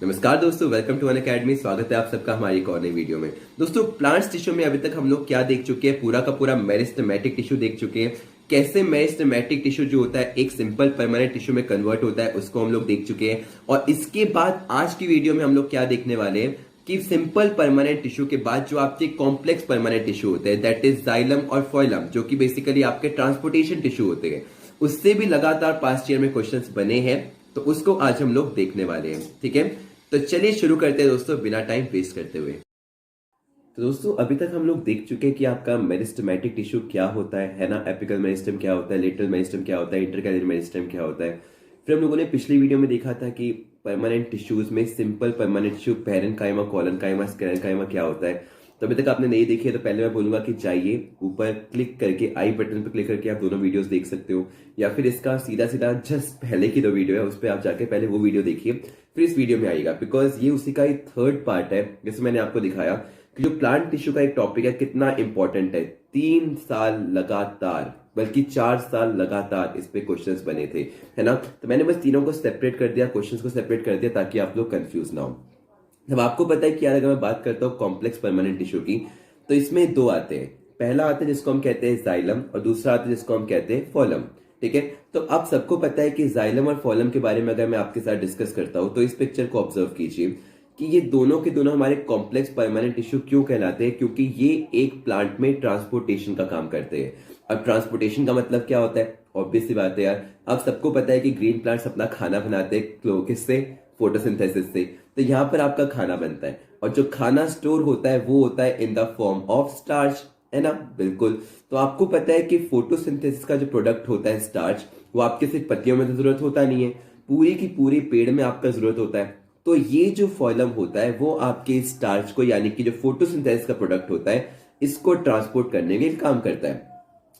नमस्कार दोस्तों, welcome to Unacademy. स्वागत है आप सबका हमारी एक और नई वीडियो में। दोस्तों, प्लांट्स टिश्यू में अभी तक हम लोग क्या देख चुके हैं? पूरा का पूरा मेरिस्टेमेटिक टिश्यू देख चुके हैं। कैसे मेरिस्टेमेटिक टिश्यू जो होता है एक सिंपल परमानेंट टिश्यू में कन्वर्ट होता है, उसको हम लोग देख चुके हैं। और इसके बाद आज की वीडियो में हम लोग क्या देखने वाले हैं कि सिंपल परमानेंट टिश्यू के बाद जो आपके कॉम्प्लेक्स परमानेंट टिश्यू होते हैं, दैट इज जाइलम और फोइलम, जो कि बेसिकली आपके ट्रांसपोर्टेशन टिश्यू होते हैं, उससे भी लगातार पास्ट ईयर में क्वेश्चंस बने हैं। तो उसको आज हम लोग देखने वाले हैं। ठीक है, तो चलिए शुरू करते हैं दोस्तों, बिना टाइम वेस्ट करते हुए। तो दोस्तों, अभी तक हम लोग देख चुके हैं कि आपका मेरिस्टेमेटिक टिश्यू क्या होता है ना। एपिकल मेरिस्टम क्या होता है, लेटरल मेरिस्टम क्या होता है, इंटरकैलरी मेरिस्टम क्या होता है। फिर हम लोगों ने पिछली वीडियो में देखा था कि परमानेंट टिश्यूज में simple permanent tissue parenchyma, collenchyma, sclerenchyma क्या होता है। तो अभी तक आपने नहीं देखी है तो पहले मैं बोलूंगा कि जाइए ऊपर क्लिक करके आई बटन पर क्लिक करके आप दोनों वीडियोस देख सकते हो, या फिर इसका सीधा सीधा जस्ट पहले की दो वीडियो है उस पर आप जाके पहले वो वीडियो देखिए, फिर इस वीडियो में आइएगा। बिकॉज ये उसी का एक थर्ड पार्ट है। जैसे मैंने आपको दिखाया कि जो प्लांट टिश्यू का एक टॉपिक है कितना इंपॉर्टेंट है। 3 साल लगातार, बल्कि 4 साल लगातार इस पे क्वेश्चंस बने थे, है ना। तो मैंने बस तीनों को सेपरेट कर दिया, क्वेश्चंस को सेपरेट कर दिया, ताकि आप लोग कंफ्यूज ना हो। अब आपको पता है कि यार, अगर मैं बात करता हूँ कॉम्प्लेक्स परमानेंट टिश्यू की, तो इसमें दो आते हैं। पहला आता है जिसको हम कहते हैं जाइलम, और दूसरा आता है जिसको हम कहते हैं फोलम। ठीक है, तो आप सबको पता है कि जाइलम और फोलम के बारे में अगर मैं आपके साथ डिस्कस करता हूं तो इस पिक्चर को ऑब्जर्व कीजिए कि ये दोनों के दोनों हमारे कॉम्प्लेक्स परमानेंट टिश्यू क्यों कहलाते हैं? क्योंकि ये एक प्लांट में ट्रांसपोर्टेशन का काम करते हैं। अब ट्रांसपोर्टेशन का मतलब क्या होता है? ऑब्वियस सी बात है यार, आप सबको पता है कि ग्रीन प्लांट्स अपना खाना बनाते हैं किससे? फोटोसिंथेसिस से। तो यहाँ पर आपका खाना बनता है, और जो खाना स्टोर होता है वो होता है in the form of starch, है ना। बिल्कुल। तो आपको पता है कि फोटोसिंथेसिस का जो प्रोडक्ट होता है स्टार्च, वो आपके सिर्फ पत्तियों में तो जरूरत होता नहीं है, पूरी की पूरी पेड़ में आपका जरूरत होता है। तो ये जो फॉलम होता है वो आपके स्टार्च को, यानी कि जो फोटोसिंथेसिस का प्रोडक्ट होता है, इसको ट्रांसपोर्ट करने के लिए काम करता है।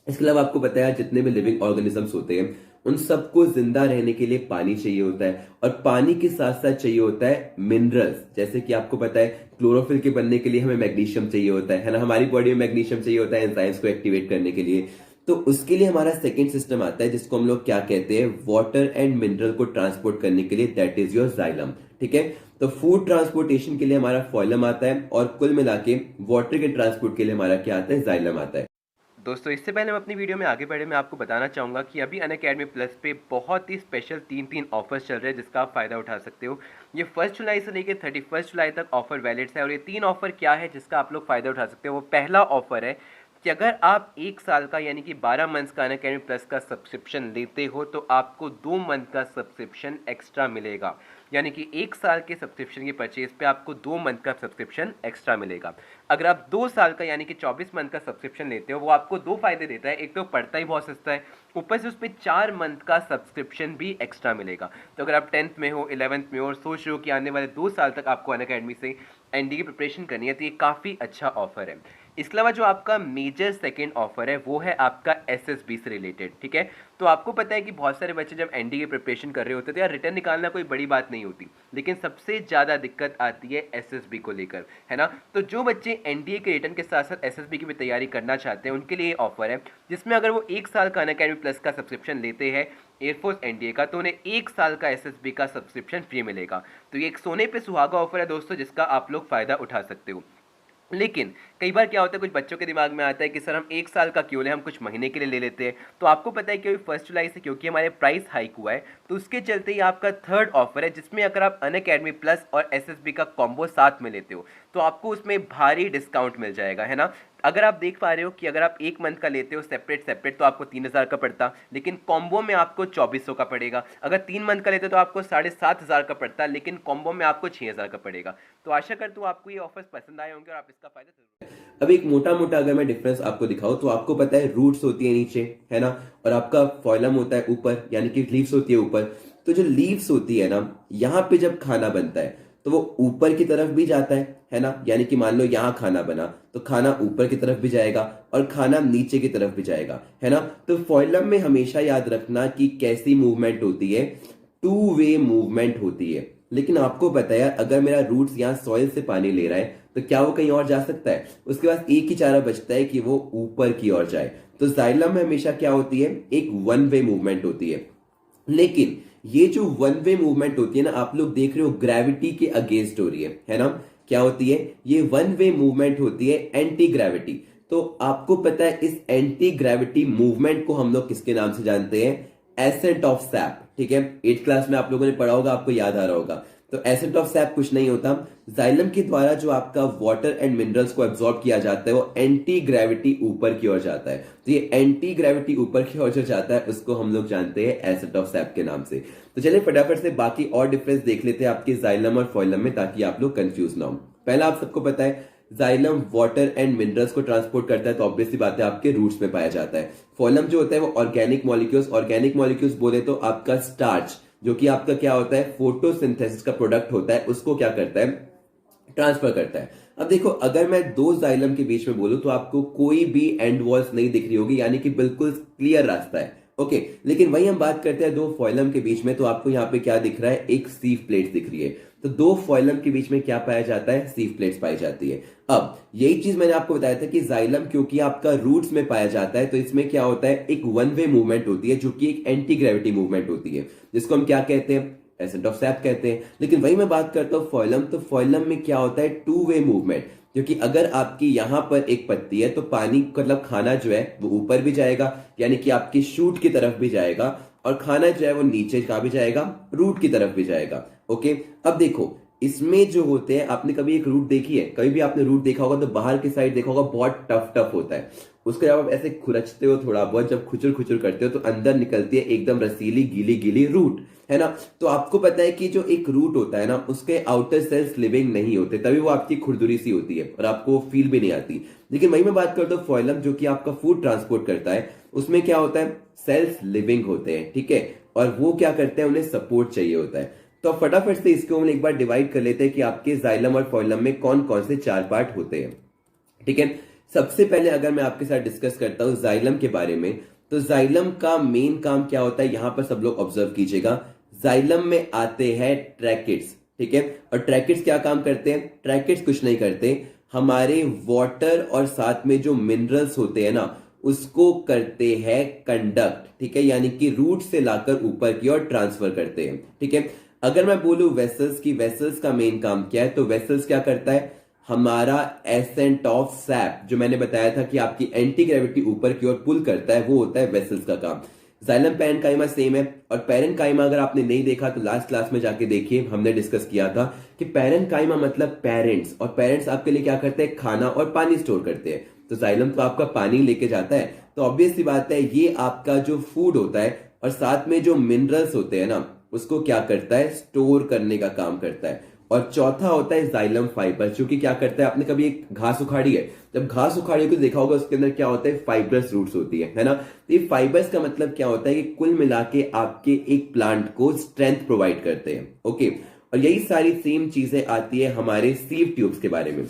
इसके अलावा आपको पता है जितने भी लिविंग ऑर्गेनिजम्स होते हैं उन सबको जिंदा रहने के लिए पानी चाहिए होता है, और पानी के साथ साथ चाहिए होता है मिनरल्स। जैसे कि आपको पता है क्लोरोफिल के बनने के लिए हमें मैग्नीशियम चाहिए होता है ना। हमारी बॉडी में मैग्नीशियम चाहिए होता है एंजाइम्स को एक्टिवेट करने के लिए। तो उसके लिए हमारा सेकेंड सिस्टम आता है जिसको हम लोग क्या कहते हैं? वाटर एंड मिनरल को ट्रांसपोर्ट करने के लिए, दैट इज योर जाइलम। ठीक है, तो फूड ट्रांसपोर्टेशन के लिए हमारा फॉइलम आता है, और कुल मिला के वाटर के ट्रांसपोर्ट के लिए हमारा क्या आता है? जाइलम आता है। दोस्तों, इससे पहले हम अपनी वीडियो में आगे बढ़े, मैं आपको बताना चाहूँगा कि अभी अनअकैडमी प्लस पे बहुत ही स्पेशल तीन ऑफर्स चल रहे हैं जिसका आप फ़ायदा उठा सकते हो। ये 1 जुलाई से लेकर 31 जुलाई तक ऑफर वैलिड है। और ये 3 ऑफर क्या है जिसका आप लोग फ़ायदा उठा सकते हो? वो पहला ऑफर है कि अगर आप 1 साल का यानी कि 12 मंथ्स का अनअकैडमी प्लस का सब्सक्रिप्शन लेते हो तो आपको 2 मंथ का सब्सक्रिप्शन एक्स्ट्रा मिलेगा। यानी कि 1 साल के सब्सक्रिप्शन की परचेज पे आपको 2 मंथ का सब्सक्रिप्शन एक्स्ट्रा मिलेगा। अगर आप 2 साल का यानी कि 24 मंथ का सब्सक्रिप्शन लेते हो, वो आपको 2 फायदे देता है। एक तो पड़ता ही बहुत सस्ता है, ऊपर से उस पर 4 मंथ का सब्सक्रिप्शन भी एक्स्ट्रा मिलेगा। तो अगर आप 10th में हो, 11th में हो और सोच रहे हो कि आने वाले 2 साल तक आपको अनअकैडमी से एनडी की प्रिपरेशन करनी है, तो ये काफ़ी अच्छा ऑफर है। इसके अलावा जो आपका मेजर सेकेंड ऑफर है वो है आपका एसएसबी से रिलेटेड। ठीक है, तो आपको पता है कि बहुत सारे बच्चे जब एनडी की प्रिपरेशन कर रहे होते थे, यार रिटर्न निकालना कोई बड़ी बात नहीं होती, लेकिन सबसे ज़्यादा दिक्कत आती है एसएसबी को लेकर, है ना। तो जो बच्चे एनडीए के रिटर्न के साथ साथ एसएसबी की भी तैयारी करना चाहते हैं उनके लिए ऑफर है, जिसमें अगर वो 1 साल का अनअकैडमी प्लस का सब्सक्रिप्शन लेते हैं एयरफोर्स एनडीए का, तो उन्हें 1 साल का एसएसबी का सब्सक्रिप्शन फ्री मिलेगा। तो ये एक सोने पे सुहागा ऑफर है दोस्तों, जिसका आप लोग फ़ायदा उठा सकते हो। लेकिन कई बार क्या होता है, कुछ बच्चों के दिमाग में आता है कि सर हम 1 साल का क्यों लें, हम कुछ महीने के लिए ले लेते हैं। तो आपको पता है कि 1 जुलाई से क्योंकि हमारे प्राइस हाइक हुआ है, तो उसके चलते ही आपका थर्ड ऑफर है, जिसमें अगर आप अनअकैडमी प्लस और एसएसबी का कॉम्बो साथ में लेते हो तो आपको उसमें भारी डिस्काउंट मिल जाएगा, है ना। अगर आप देख पा रहे हो कि अगर आप 1 मंथ का लेते हो सेपरेट सेपरेट तो आपको 3000 का पड़ता, लेकिन कॉम्बो में आपको 2400 का पड़ेगा। अगर 3 मंथ का लेते हो तो आपको 7500 का पड़ता, लेकिन कॉम्बो में आपको 6000 का पड़ेगा। तो आशा करता हूँ आपको ये ऑफर्स पसंद आए होंगे और आप इसका फायदा जरूर। अब एक मोटा मोटा अगर मैं डिफरेंस आपको दिखाऊं तो आपको पता है रूट्स होती है नीचे, है ना, और आपका फॉइलम होता है ऊपर, यानी कि लीव्स होती है ऊपर। तो जो लीव्स होती है ना, यहाँ पे जब खाना बनता है तो वो ऊपर की तरफ भी जाता है ना। यानी कि मान लो यहाँ खाना बना तो खाना ऊपर की तरफ भी जाएगा और खाना नीचे की तरफ भी जाएगा, है ना। तो फॉइलम में हमेशा याद रखना कि कैसी मूवमेंट होती है, 2 वे मूवमेंट होती है। लेकिन आपको पता है अगर मेरा रूट्स यहाँ सॉइल से पानी ले रहा है तो क्या वो कहीं और जा सकता है? उसके बाद एक ही चारा बचता है कि वो ऊपर की ओर जाए। तो जाइलम में हमेशा क्या होती है? एक 1 वे मूवमेंट होती है। लेकिन ये जो वन वे मूवमेंट होती है ना, आप लोग देख रहे हो ग्रेविटी के अगेंस्ट हो रही है ना। क्या होती है ये वन वे मूवमेंट होती है एंटी ग्रेविटी। तो आपको पता है इस एंटी ग्रेविटी मूवमेंट को हम लोग किसके नाम से जानते हैं? Ascent of SAP. ठीक है, 8th क्लास में आप लोगों ने पढ़ा होगा, आपको याद आ रहा होगा। तो एसेंट ऑफ सैप कुछ नहीं होता, जाइलम के द्वारा जो आपका वाटर एंड मिनरल्स को एब्जॉर्ब किया जाता है वो एंटी ग्रेविटी ऊपर की ओर जाता है। तो ये एंटी ग्रेविटी ऊपर की ओर जो जाता है उसको हम लोग जानते हैं एसेंट ऑफ सैप के नाम से। तो चलिए फटाफट से बाकी और डिफरेंस देख लेते हैं आपके जाइलम और फॉइलम में, ताकि आप लोग कंफ्यूज ना हो। पहला आप सबको पता है जाइलम वाटर एंड मिनरल्स को ट्रांसपोर्ट करता है, तो ऑब्वियसली बात है आपके रूट्स में पाया जाता है। फॉइलम जो होता है वो ऑर्गेनिक मॉलिक्यूल्स बोले तो आपका स्टार्च, जो कि आपका क्या होता है फोटोसिंथेसिस का प्रोडक्ट होता है, उसको क्या करता है? ट्रांसफर करता है। अब देखो अगर मैं दो जाइलम के बीच में बोलूं तो आपको कोई भी एंड वॉल्स नहीं दिख रही होगी, यानी कि बिल्कुल क्लियर रास्ता है। ओके, लेकिन वही हम बात करते हैं दो फॉइलम के बीच में, तो आपको यहाँ पे क्या दिख रहा है? एक सीव प्लेट दिख रही है। तो दो फॉइलम के बीच में क्या पाया जाता है? सीव प्लेट्स पाई जाती है। अब यही चीज मैंने आपको बताया था कि जाइलम क्योंकि आपका रूट्स में पाया जाता है, तो इसमें क्या होता है? एक वन वे मूवमेंट होती है जो कि एक एंटी ग्रेविटी मूवमेंट होती है, जिसको हम क्या कहते हैं? एसेंट ऑफ सैप कहते हैं। लेकिन वही मैं बात करता हूं फॉइलम, तो फॉइलम में क्या होता है? टू वे मूवमेंट, क्योंकि अगर आपकी यहां पर एक पत्ती है तो पानी मतलब खाना जो है वो ऊपर भी जाएगा, यानी कि आपकी शूट की तरफ भी जाएगा, और खाना जो है वो नीचे कहां भी जाएगा? रूट की तरफ भी जाएगा। ओके, अब देखो इसमें जो होते हैं, आपने कभी एक रूट देखी है? कभी भी आपने रूट देखा होगा तो बाहर की साइड देखा होगा बहुत टफ टफ होता है। उसको जब आप ऐसे खुरचते हो थोड़ा बहुत, जब खुचर खुचर करते हो तो अंदर निकलती है एकदम रसीली गीली गीली रूट, है ना। तो आपको पता है कि जो एक रूट होता है ना, उसके आउटर सेल्स लिविंग नहीं होते, तभी वो आपकी खुरदुरी सी होती है और आपको फील भी नहीं आती। लेकिन वही मैं बात करता हूँ फॉइलम जो कि आपका फूड ट्रांसपोर्ट करता है, उसमें क्या होता है? सेल्स लिविंग होते हैं, ठीक है, और वो क्या करते हैं? उन्हें सपोर्ट चाहिए होता है। तो फटाफट से इसको हम एक बार डिवाइड कर लेते हैं कि आपके जाइलम और फॉइलम में कौन कौन से 4 पार्ट होते हैं। ठीक है, सबसे पहले अगर मैं आपके साथ डिस्कस करता हूं जाइलम के बारे में, तो जाइलम का मेन काम क्या होता है? यहां पर सब लोग ऑब्जर्व कीजिएगा। जाइलम में आते हैं ट्रैकिड्स, ठीक है, और ट्रैकिड्स क्या काम करते हैं? ट्रैकिड्स कुछ नहीं करते, हमारे वाटर और साथ में जो मिनरल्स होते हैं ना, उसको करते हैं कंडक्ट, ठीक है, यानी कि रूट से लाकर ऊपर की ओर ट्रांसफर करते हैं। ठीक है, अगर मैं बोलूं वेसल्स की, वेसल्स का मेन काम क्या है? तो वेसल्स क्या करता है? हमारा एसेंट ऑफ सैप, जो मैंने बताया था कि आपकी एंटी ग्रेविटी ऊपर की ओर पुल करता है, वो होता है वेसल्स का काम। जाइलम पैरेन्काइमा सेम है, और पैरेन्काइमा अगर आपने नहीं देखा तो लास्ट क्लास में जाके देखिए, हमने डिस्कस किया था कि पैरेन्काइमा मतलब पेरेंट्स, और पेरेंट्स आपके लिए क्या करते हैं? खाना और पानी स्टोर करते हैं। तो जाइलम तो आपका पानी लेके जाता है, तो ऑब्वियस सी बात है ये आपका जो फूड होता है और साथ में जो मिनरल्स होते हैं ना, उसको क्या करता है? स्टोर करने का काम करता है। और चौथा होता है जाइलम फाइबर, जो कि क्या करता है? आपने कभी एक घास उखाड़ी है, जब घास उखाड़ी को देखा होगा उसके अंदर क्या होता है? फाइबरस रूट्स होती है ना। तो ये फाइबर्स का मतलब क्या होता है कि कुल मिला के आपके एक प्लांट को स्ट्रेंथ प्रोवाइड करते हैं। ओके, और यही सारी सेम चीजें आती है हमारे सीव ट्यूब्स के बारे में।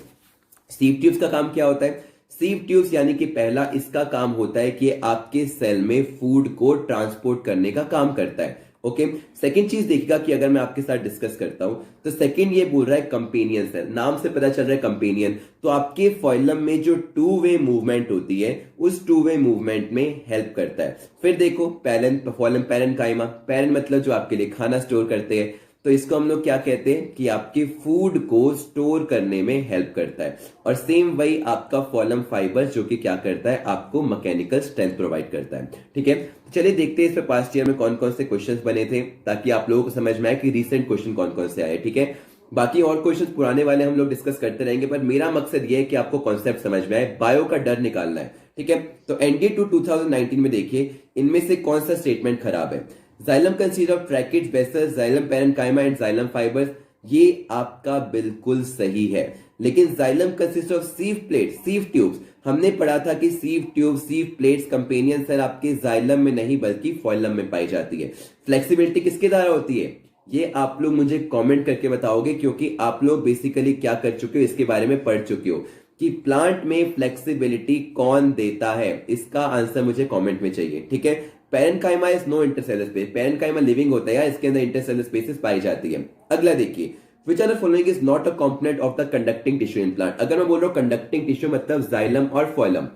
सीव ट्यूब्स का काम क्या होता है? सीव ट्यूब्स यानी कि पहला इसका काम होता है कि आपके सेल में फूड को ट्रांसपोर्ट करने का काम करता है। ओके, सेकंड चीज देखिएगा कि अगर मैं आपके साथ डिस्कस करता हूं, तो सेकंड ये बोल रहा है कंपेनियन सेल, नाम से पता चल रहा है कंपेनियन। तो आपके फॉइलम में जो टू वे मूवमेंट होती है, उस टू वे मूवमेंट में हेल्प करता है। फिर देखो फॉइलम पैरेन्काइमा, पैरेन मतलब जो आपके लिए खाना स्टोर करते हैं, तो इसको हम लोग क्या कहते हैं? कि आपके फूड को स्टोर करने में हेल्प करता है। और सेम वही आपका फॉइलम फाइबर, जो कि क्या करता है? आपको मैकेनिकल स्ट्रेंथ प्रोवाइड करता है। ठीक है, चलिए देखते हैं इस पे पास्ट ईयर में कौन कौन से क्वेश्चंस बने थे, ताकि आप लोगों को समझ में आए कि रीसेंट क्वेश्चन कौन कौन से आए। ठीक है, बाकी और क्वेश्चंस पुराने वाले हम लोग डिस्कस करते रहेंगे, पर मेरा मकसद ये है कि आपको कॉन्सेप्ट समझ में आए, बायो का डर निकालना है। ठीक है, तो एनडी 2019 में देखिए इनमें से कौन सा स्टेटमेंट खराब है। Xylem consist of tracheids, vessels, xylem parenchyma and xylem fibres, ये आपका बिल्कुल सही है। लेकिन xylem consist of sieve plate, sieve tubes, हमने पढ़ा था कि sieve tube, sieve plates, companion cell आपके जाइलम में नहीं बल्कि फॉइलम में पाई जाती है। फ्लेक्सिबिलिटी किसके द्वारा होती है? ये आप लोग मुझे कमेंट करके बताओगे, क्योंकि आप लोग बेसिकली क्या कर चुके हो, इसके बारे में पढ़ चुके हो कि प्लांट में फ्लेक्सिबिलिटी कौन देता है। इसका आंसर मुझे कमेंट में चाहिए। ठीक है, parenchyma is no intercellular space, parenchyma living होता है, इसके अंदर इंटरसेलर स्पेसेस पाई जाती है। अगला देखिए, which are the following is not a component of the conducting tissue in plant. अगर मैं बोल रहा हूं कंडक्टिंग टिश्यू मतलब जाइलम और फॉइलम,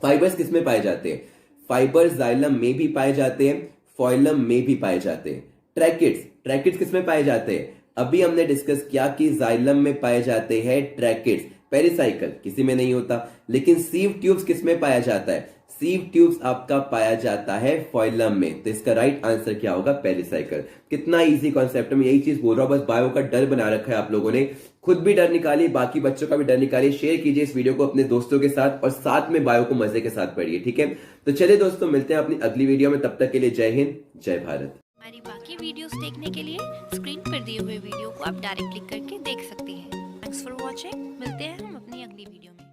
फाइबर्स किसमें पाए जाते हैं? फाइबर्स जाइलम में भी पाए जाते हैं, फॉइलम में भी पाए जाते हैं। ट्रैकिड्स, ट्रैकिड्स किसमें पाए जाते हैं? अभी हमने डिस्कस किया कि जाइलम में पाए जाते हैं ट्रैकिड्स। पेरिसाइकल किसी में नहीं होता, लेकिन सीव ट्यूब्स किसमें पाया जाता है? सीव ट्यूब्स आपका पाया जाता है फाइलम में। तो इसका राइट आंसर क्या होगा? पेरिसाइकल। कितना इजी कॉन्सेप्ट है, मैं यही चीज बोल रहा हूं, बस बायो का डर बना रखा है आप लोगों ने। खुद भी डर निकालिए, बाकी बच्चों का भी डर निकालिए। शेयर कीजिए इस वीडियो को अपने दोस्तों के साथ और साथ में बायो को मजे के साथ पढ़िए, ठीक है? तो चलिए दोस्तों, मिलते हैं अपनी अगली वीडियो में। तब तक के लिए जय हिंद, जय भारत। हमारी बाकी वीडियोस देखने के लिए स्क्रीन पर दिए हुए वीडियो को आप डायरेक्ट क्लिक करके देख सकते हैं। Thanks for watching. मिलते हैं हम अपनी अगली वीडियो में।